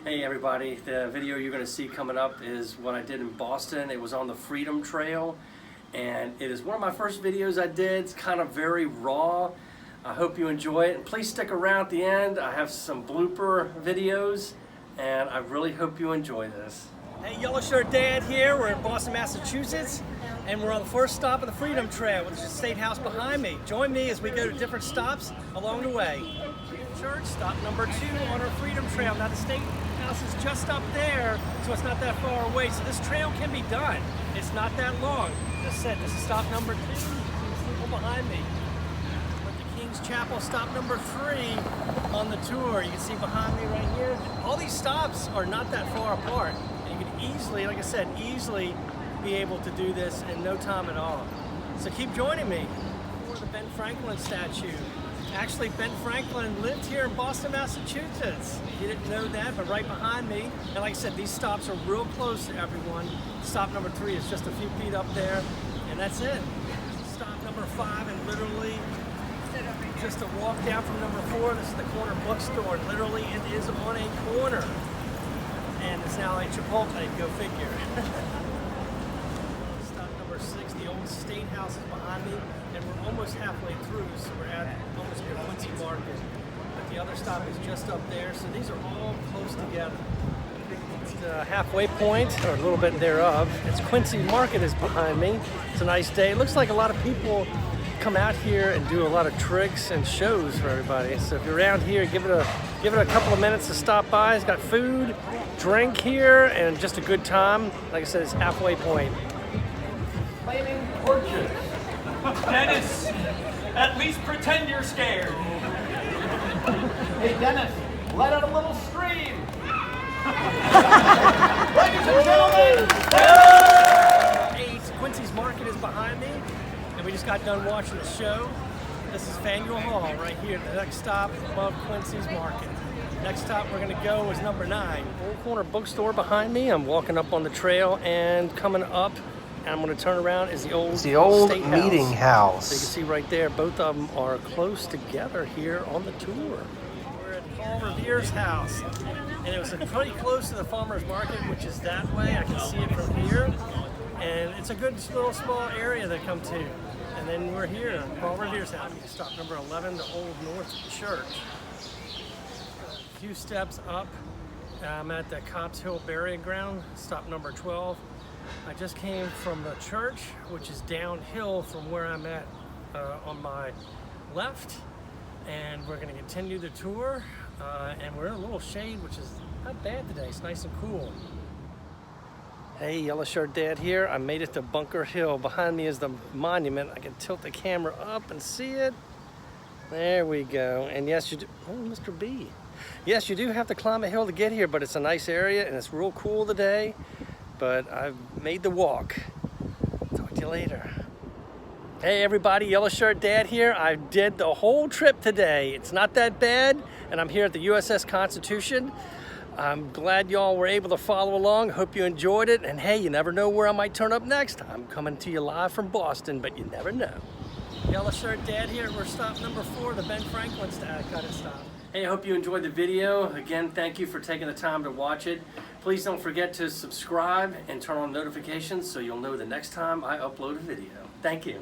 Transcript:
Hey everybody, the video you're going to see coming up is what I did in Boston. It was on the Freedom Trail, and it is one of my first videos I did. It's kind of very raw. I hope you enjoy it, and please stick around at the end. I have some blooper videos, and I really hope you enjoy this. Hey, Yellow Shirt Dad here. We're in Boston, Massachusetts, and we're on the first stop of the Freedom Trail, which is the State House behind me. Join me as we go to different stops along the way. Church, stop number 2 on our Freedom Trail. Now the State House is just up there, so it's not that far away. So this trail can be done. It's not that long. As I said, this is stop number 2. You see people behind me. We're at the King's Chapel, stop number 3 on the tour. You can see behind me right here. All these stops are not that far apart. And you can easily, like I said, easily be able to do this in no time at all. So keep joining me. For the Ben Franklin statue. Actually, Ben Franklin lived here in Boston, Massachusetts. You didn't know that, but right behind me. And like I said, these stops are real close to everyone. Stop number 3 is just a few feet up there, and that's it. Stop number 5, and literally just a walk down from number 4. This is the corner bookstore. Literally, it is on a corner. And it's now a Chipotle, go figure. Stop number 6, the old State House is behind me. And we're almost halfway through, so we're at almost near Quincy Market. But the other stop is just up there, so these are all close together. It's the halfway point, or a little bit thereof. It's Quincy Market is behind me. It's a nice day. It looks like a lot of people come out here and do a lot of tricks and shows for everybody. So if you're around here, give it a couple of minutes to stop by. It's got food, drink here, and just a good time. Like I said, it's halfway point. Flaming torches. Dennis, at least pretend you're scared. Hey Dennis, let out a little scream. Ladies and gentlemen. 8, Quincy's Market is behind me, and we just got done watching the show. This is Faneuil Hall right here, the next stop above Quincy's Market. Next stop we're gonna go is number 9. Old Corner Bookstore behind me. I'm walking up on the trail, and coming up, and I'm going to turn around, is the old State meeting house. So you can see right there, both of them are close together here on the tour. We're at Paul Revere's house, and it was pretty close to the farmer's market, which is that way. I can see it from here, and it's a good little small area to come to. And then we're here at Paul Revere's house. Stop number 11, the Old North Church. A few steps up, I'm at the Copp's Hill Burial Ground, stop number 12. I just came from the church, which is downhill from where I'm at on my left, and we're going to continue the tour, and we're in a little shade, which is not bad today. It's nice and cool. Hey, Yellow Shirt Dad here. I made it to Bunker Hill. Behind me is the monument. I can tilt the camera up and see it. There we go. And yes, you do. Oh, Mr. B. Yes, you do have to climb a hill to get here, but it's a nice area, and it's real cool today. But I've made the walk. Talk to you later. Hey everybody, Yellow Shirt Dad here. I did the whole trip today. It's not that bad, and I'm here at the USS Constitution. I'm glad y'all were able to follow along. Hope you enjoyed it, and hey, you never know where I might turn up next. I'm coming to you live from Boston, but you never know. Yellow Shirt Dad here. We're stop number 4, the Ben Franklin stop. Hey, I hope you enjoyed the video. Again, thank you for taking the time to watch it. Please don't forget to subscribe and turn on notifications so you'll know the next time I upload a video. Thank you.